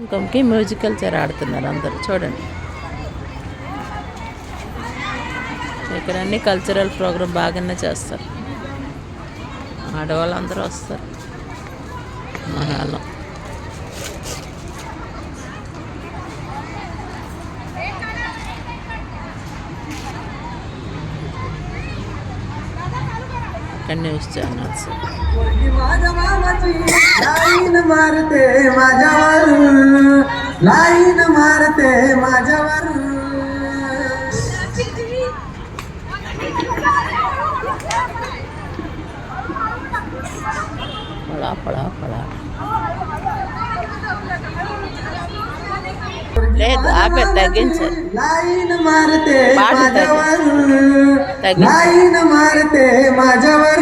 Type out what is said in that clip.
ఇంకొకకి musical chair ఆడుతున్నారు అందరూ చూడండి. ఇక్కడ అన్ని కల్చరల్ ప్రోగ్రామ్ బాగానే చేస్తారు. ఆడవాళ్ళు అందరూ వస్తారు మహాలం. ఇక్కడ న్యూస్ ఛానల్స్. लाईन मारते माझ्यावर, लाईन मारते माझ्यावर. पळा पळा पळा. లేదు ఆపే తగ్గించారు. लाईन मारते माझ्यावर, लाईन मारते माझ्यावर.